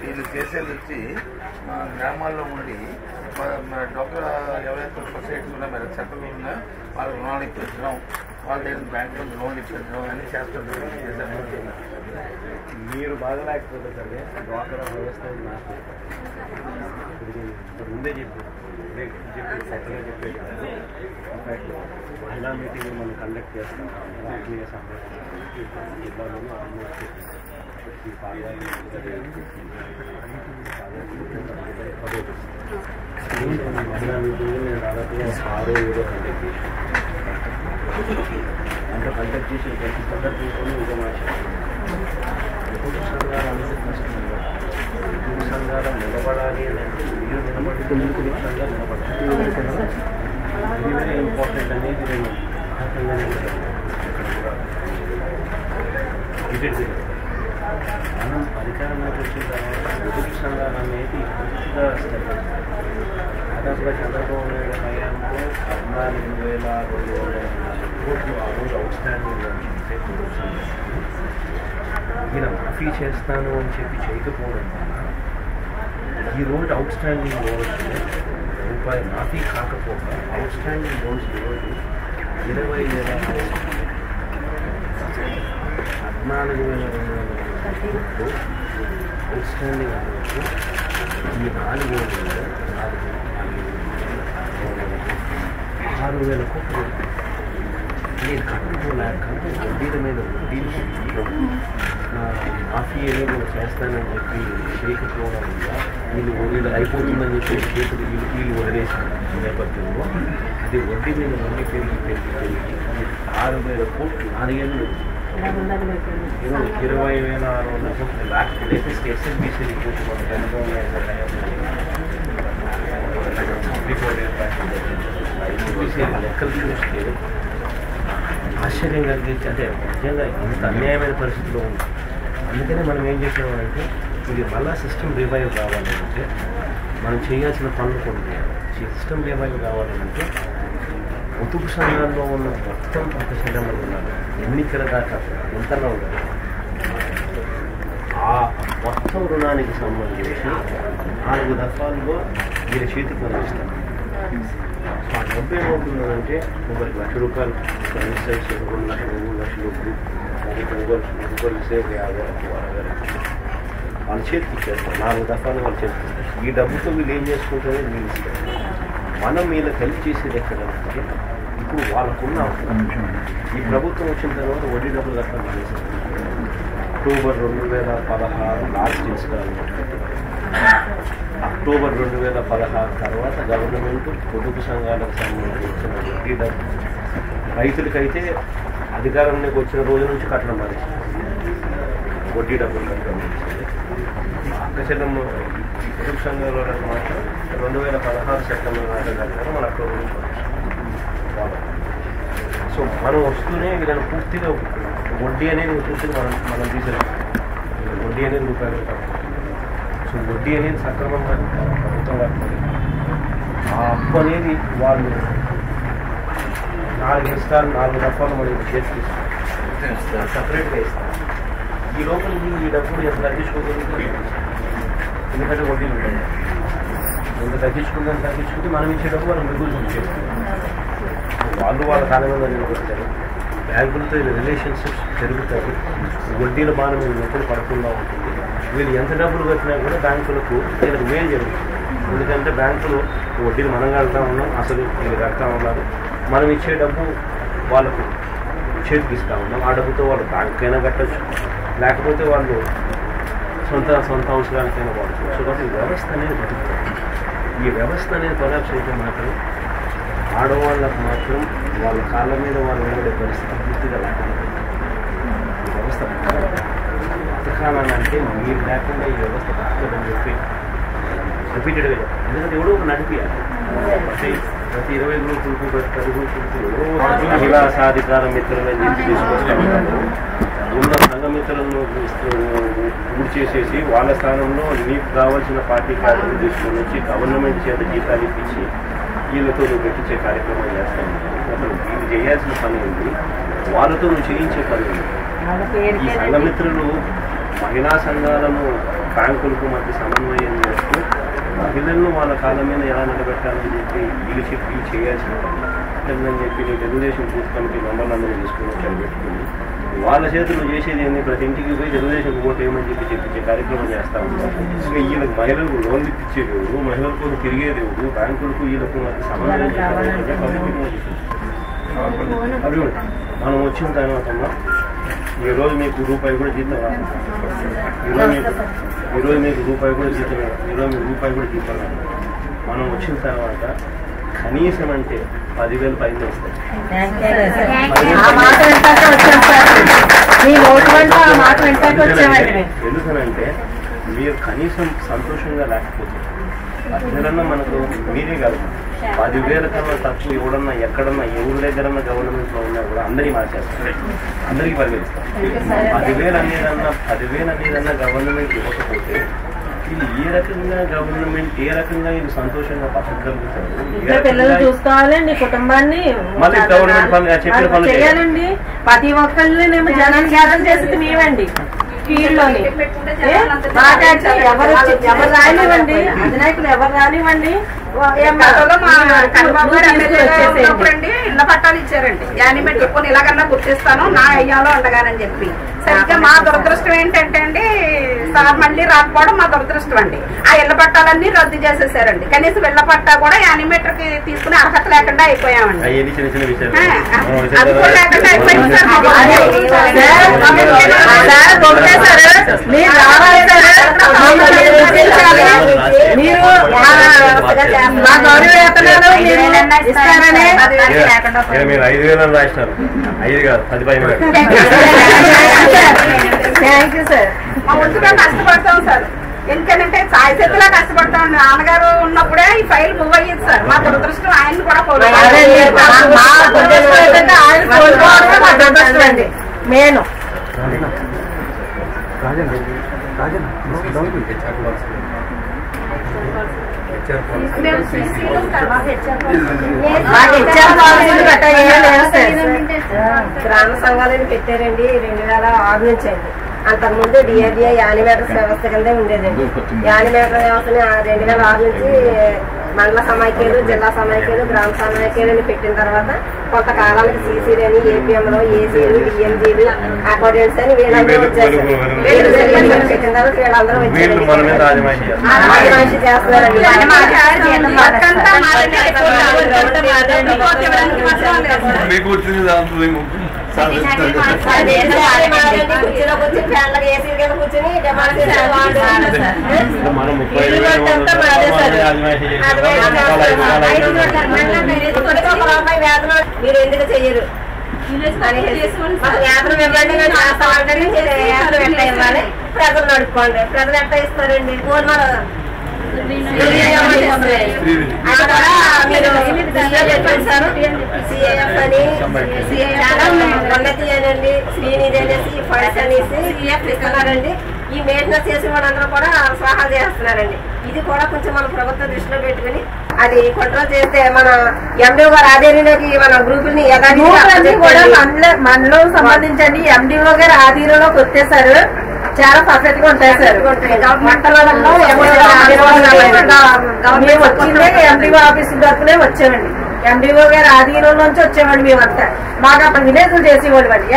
వీళ్ళు చేసేది వచ్చి మా గ్రామాల్లో ఉండి మన డోక్రా ఎవరైతే సొసైటీలు ఉన్నా మన సెంటర్లు ఉన్నా వాళ్ళకి రుణాలు ఇప్పించడం వాళ్ళ దగ్గర బ్యాంకులో లోన్లు ఇప్పించడం అన్నీ చేస్తుంటారు. మీరు బాగా లేకపోతే సరే డ్వాక్రా వ్యవస్థ నాకు ముందే చెప్పి సత్యంగా చెప్పేది కాదు. ఇన్ఫ్యాక్ట్ మహిళా మీటింగ్ మనం కండక్ట్ చేస్తాం ఆత్మీయ సమావేశం జిల్లాలోనూ ఆల్మోస్ట్ మహిళా మీటింగ్ నేను దాదాపుగా 6-7 కండక్ట్ చేశాను. అంత కండక్ట్ చేసి ప్రతి సందర్భంలోనూ ఇదే మాట్లాడాను. పొదుపు సంఘాలు అనేది కష్టం. పొదుపు సంఘాలు నిలబడాలి అని అంటే మీరు నిలబడితే పొదుపు సంఘాలు నిలబడాలి. ఇది వెరీ ఇంపార్టెంట్ అనేది నేను మనం అధికారంలోకి వచ్చిన తర్వాత పొదుపు సంఘాలు అనేది పూర్తిగా దాదాపుగా చంద్రబాబు నాయుడు హయాంలో 14,200 కోట్లు ఆ రోజు అవుట్స్టాండింగ్ ఉంటే పొదుపు సంఘాలు ఈయన మాఫీ చేస్తాను అని చెప్పి చేయకపోవడం వల్ల ఈరోజు అవుట్స్టాండింగ్ లోన్స్ రూపాయి మాఫీ కాకపోగా అవుట్స్టాండింగ్ లోన్స్ ఈరోజు 20,000 14,200 అవుట్స్టాండింగ్ అవ్వచ్చు. ఈ 6,000 కోట్లు నేను కట్టుకోలేక వడ్డీల మీద వడ్డీలు మాఫీ అనేది చేస్తానని చెప్పి చేయకపోవడం వల్ల వీళ్ళు అయిపోతుందని చెప్పి చేతులు వీళ్ళు వదిలేసిన నేపథ్యంలో అది వడ్డీ మీద వడ్డీ పెరిగి 6,000 కోట్లు 4 ఏళ్ళు 20,600 కోట్లు లేటెస్ట్ ఎస్ఎల్బీసీ రిపోర్ట్ మన చంద్రబాబు ఎస్ఎల్బీసీ లెక్కలు చూస్తే ఆశ్చర్యం కలిగించి అంటే నిజంగా ఇంత అన్యాయమైన పరిస్థితిలో ఉంది. అందుకనే మనం ఏం చేసామంటే ఇది మళ్ళా సిస్టమ్ రివైవ్ కావాలంటే మనం చేయాల్సిన పనులు కొన్ని సిస్టమ్ రివైవ్ కావాలంటే పొదుపు సంఘాల్లో ఉన్న మొత్తం 10% మంది ఉన్నారు. ఎన్నికల దాకా ఎంతలో ఉన్నారు. ఆ మొత్తం రుణానికి సంబంధించి 4 దఫాల్లో వీళ్ళ చేతికి పంపిస్తారు. ఆ డబ్బు ఏమవుతుందంటే ఒకరికి ₹1,00,000 ఇన్సైడ్స్ 2 లక్షలు ఒకరికి సేవ్ 50,000 వాళ్ళ చేతికి ఇచ్చేస్తారు. 4 దఫాలు వాళ్ళ చేతికి ఇస్తారు. ఈ డబ్బుతో వీళ్ళు ఏం చేసుకుంటారో వీళ్ళు ఇస్తారు. మనం వీళ్ళకి హెల్ప్ చేసేది ఎక్కడంటే ఇప్పుడు వాళ్ళకున్న ఈ ప్రభుత్వం వచ్చిన తర్వాత వడ్డీ డబ్బులు దక్కలు చేస్తారు. అక్టోబర్ 2016 లాస్ట్ ఇన్స్టాల్మెంట్ అక్టోబర్ 2016 తర్వాత గవర్నమెంట్ పొదుపు సంఘాలకు సంబంధించిన వడ్డీ డబ్బు రైతులకైతే అధికారంలోకి వచ్చిన రోజు నుంచి కట్టడం మరి వడ్డీ డబ్బులు కట్టడం అక్కచెల్లం పొదుపు సంఘాల మాత్రం 2016 సెప్టెంబర్ నాటి కట్టారు. మన అక్టోబర్ నుంచి సో మనం వస్తూనే వీళ్ళని పూర్తిగా వడ్డీ అనేది పూర్తిగా మనం తీసేది వడ్డీ అనేది రూపాయలు. సో వడ్డీ అనేది సక్రమంగా ప్రభుత్వం కట్టాలి. ఆ అప్పు అనేది వాళ్ళు 4 ఇస్తారు. 4 దఫాలు మనం చేసి ఇస్తారు, సపరేట్గా ఇస్తారు. ఈ లోపల ఈ డబ్బులు ఎంత తగ్గించుకోగలుగుతుంది ఎందుకంటే వడ్డీలు ఉంటాయి. ఎంత తగ్గించుకుంటే మనం ఇచ్చే డబ్బు వాళ్ళు మిగులు చేస్తారు. వాళ్ళు వాళ్ళ కాలం మీద నిలబడతారు. బ్యాంకులతో రిలేషన్షిప్స్ పెరుగుతాయి. వడ్డీల బాణం మీద ఎప్పుడు పడకుండా ఉంటుంది. వీళ్ళు ఎంత డబ్బులు కట్టినా కూడా బ్యాంకులకు వీళ్ళకి మేలు జరుగుతుంది. ఎందుకంటే బ్యాంకులు వడ్డీలు మనం కడతా ఉన్నాం, అసలు వీళ్ళు కడతా ఉన్నారు. మనం ఇచ్చే డబ్బు వాళ్ళకు చేతికి ఇస్తూ ఉన్నాం. ఆ డబ్బుతో వాళ్ళు బ్యాంక్ అయినా కట్టచ్చు, లేకపోతే వాళ్ళు సొంత అవసరానికైనా వాడుకోవచ్చు. కాబట్టి ఈ వ్యవస్థ అనేది బతుకుతుంది. ఈ వ్యవస్థ అనేది కొలాప్స్ అయితే మాత్రం ఆడవాళ్ళకు మాత్రం వాళ్ళ కాళ్ళ మీద వాళ్ళు నిలబడే పరిస్థితి పూర్తిగా లేకుండా ఈ వ్యవస్థ బతకాలని అంటే మీరు లేకుండా ఈ వ్యవస్థ బతకదని చెప్పి రిపీటెడ్గా చెప్పాలి. ఎందుకంటే ఎవడో ఒక నడిపియాలి. ప్రతి 20 గ్రూపులకు ప్రతి 10 గ్రూపులకు మహిళా సాధికార మిత్రులని చెప్పి తీసుకొస్తా ఉంటారు. ఉన్న సంఘ మిత్రులను పూర్తి చేసేసి వాళ్ళ స్థానంలో మీకు కావాల్సిన పార్టీ కార్డులు తీసుకొని వచ్చి గవర్నమెంట్ చేత జీతాలు ఇప్పించి వీళ్ళతో నువ్వు పెట్టించే కార్యక్రమం చేస్తాను. అసలు వీళ్ళు చేయాల్సిన పని ఉంది, వాళ్ళతో నువ్వు చేయించే పని ఉంది. ఈ సంఘమిత్రులు మహిళా సంఘాలను బ్యాంకులకు మధ్య సమన్వయం చేస్తూ మహిళలను వాళ్ళ కాళ్ళ మీద ఎలా నిలబెట్టాలని చెప్పి వీళ్ళు చెప్పి చేయాల్సిన పని అని చెప్పి నేను తెలుగుదేశం బూత్ కమిటీ మెంబర్లందరూ తీసుకుని వచ్చి పెట్టుకుని వాళ్ళ చేతులు చేసేది ఏంటి, ప్రతి ఇంటికి పోయి తెలుగుదేశం ఓటు ఏమని చెప్పి చెప్పించే కార్యక్రమం చేస్తా ఉంటారు. ఇంకా వీళ్ళకి మహిళలకు లోన్లు ఇప్పించేదేవుడు, మహిళలకు తిరిగేదేవుడు, బ్యాంకులకు వీళ్ళకు మధ్య సమన్వయం అవి మనం వచ్చిన తర్వాత ఈరోజు మీకు రూపాయి కూడా జీతం రాదు. ఈరోజు మీకు రూపాయి కూడా జీతం రాదు. ఈరోజు మీకు రూపాయి కూడా జీతం రాదు. మనం వచ్చిన తర్వాత కనీసం అంటే 10,000 పైన వస్తాయి. ఎందుకనంటే మీరు కనీసం సంతోషంగా లేకపోతే 10,000 మనకు మీరే కాదు 10,000 కన్నా తక్కువ ఎవడన్నా ఎక్కడన్నా ఎవరి దగ్గరన్నా గవర్నమెంట్లో ఉన్నా కూడా అందరినీ మార్చేస్తారు, అందరికీ పరిగణిస్తారు. 10,000 అనేదన్నా గవర్నమెంట్ ఇవ్వకపోతే ఇది ఏ రకంగా గవర్నమెంట్ ఏ రకంగా ఇది సంతోషంగా పక్కగలుగుతారు. పిల్లలు చూసుకోవాలండి, కుటుంబాన్ని మళ్ళీ గవర్నమెంట్ పని చెప్పిన పనులు చేయాలండి. ప్రతి ఒక్కళ్ళనేమో జనాన్ని గ్యాదర్ చేసేది మేమండి. ఫీల్డ్లోని ఎవరు రానివ్వండి, అధినాయకులు ఎవరు రానివ్వండి, ఇళ్ల పట్టాలు ఇచ్చారండి. యానిమేట్ ఎక్కువ ఇలాగన్నా గుర్తిస్తాను నా అయ్యాలో ఉండగానని చెప్పి. సరిగ్గా మా దురదృష్టం ఏంటంటే అండి సార్ మళ్ళీ రాకపోవడం మా దురదృష్టం అండి. ఆ ఇళ్ల పట్టాలన్నీ రద్దు చేసేసారండి. కనీసం ఇళ్ల పట్టా కూడా యానిమేటర్ కి తీసుకునే అర్హత లేకుండా అయిపోయామండి. అది కూడా లేకుండా అయిపోయింది సార్. మీరు రావాలి మీరు మా గౌరవ వేతనాలు ఇస్తారని మీరు 5,000 రాసినారు, 5 కాదు 10 పైన. Thank you sir. మా ఒంటిగా కష్టపడతాం సార్. ఎందుకంటే సాయశక్తిలా కష్టపడతాం. నాన్నగారు ఉన్నప్పుడే ఈ ఫైల్ మూవ్ అయ్యేది సార్. మా దురదృష్టం ఆయన కూడా కోల్పోవడం నేను గ్రామ సంఘాలను పెట్టారండి 2006 నుంచి అండి. అంతకుముందు డిఆర్డిఏ యానిమేటర్ వ్యవస్థ కింద ఉండేదండి. యానిమేటర్ వ్యవస్థని 2006 నుంచి మండల సమైక్యాలు, జిల్లా సమైక్యాలు, గ్రామ సమైక్యాలు పెట్టిన తర్వాత కొంతకాలానికి సీసీలు అని, ఏపీఎంలో ఏసీలు, డిఎంజీలు, అకౌంటెంట్స్ అని వీళ్ళందరూ వచ్చారు. పెట్టిన తర్వాత వీళ్ళందరూ వచ్చారు, రాజమాషి చేస్తున్నారండి. కుర్చీలో కూర్చొని ఫ్యాన్లకు ఏసీ కింద కూర్చొని మీరు ఎందుకు చెయ్యరు వేతనం ఇవ్వండి, మేము చేస్తామంటే వేతనం ఎట్లా ఇవ్వాలి, ప్రజలు నడుపుకోండి. ప్రజలు ఎట్లా ఇస్తారండి? సిఏఎఫ్ అని ఉన్నతి అనండి, శ్రీనిధి అనేసి, ఫండ్స్ అనేసి ఇస్తున్నారండి. ఈ మెయింటెనెన్స్ చేసిన వాళ్ళందరూ కూడా సహాయం చేస్తున్నారండి. ఇది కూడా కొంచెం మన ప్రభుత్వం దృష్టిలో పెట్టుకుని అది కంట్రోల్ చేస్తే మన ఎండిఓ గారు ఆధీనంలోకి మన గ్రూపుల్ని కూడా మనలో సంబంధించండి ఎండిఓ గారు ఆధీనంలోకి వచ్చేసారు. చాలా పర్ఫెక్ట్ గా ఉంటాయి సార్. మండలంలో మేము వచ్చిందే ఎండిఓ ఆఫీస్ తరఫునే వచ్చామండి. ఎండిఓ గారు ఆధీనం నుంచి వచ్చామండి. మేమంతా మాకు అప్పుడు విలేజ్లు చేసేవాళ్ళు అండి.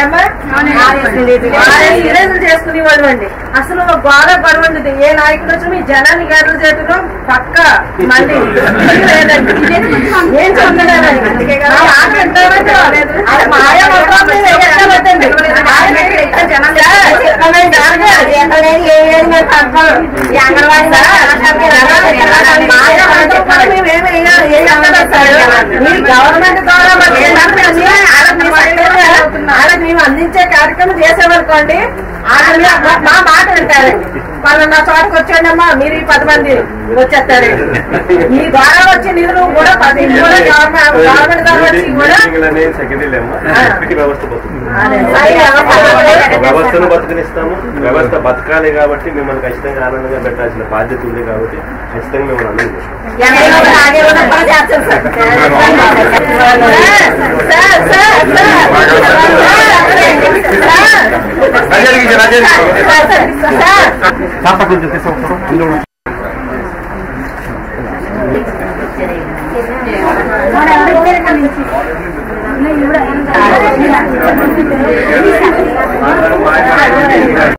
విలేజ్లు చేసుకునేవాళ్ళు అండి. అసలు గోడ గొడవండి. ఏ నాయకుడు వచ్చి మీ జనాన్ని గారులు చేయటం పక్క మళ్ళీ లేదండి. ఏం చెప్పలేదండి. గవర్నమెంట్ ద్వారా మేము అందించే కార్యక్రమం చేసామనుకోండి, మా మాట వింటారండి. వాళ్ళు నా చోటకు వచ్చాడమ్మా మీరు ఈ 10 మంది వచ్చేస్తారు ఈ ద్వారా వచ్చే నిధులు కూడా 10 కూడా గవర్నమెంట్ ద్వారా వచ్చి కూడా వ్యవస్థను బతుకనిస్తాము. వ్యవస్థ బతకాలి కాబట్టి మిమ్మల్ని ఖచ్చితంగా ఆనందంగా పెట్టాల్సిన బాధ్యత ఉంది కాబట్టి ఖచ్చితంగా మిమ్మల్ని అందరూ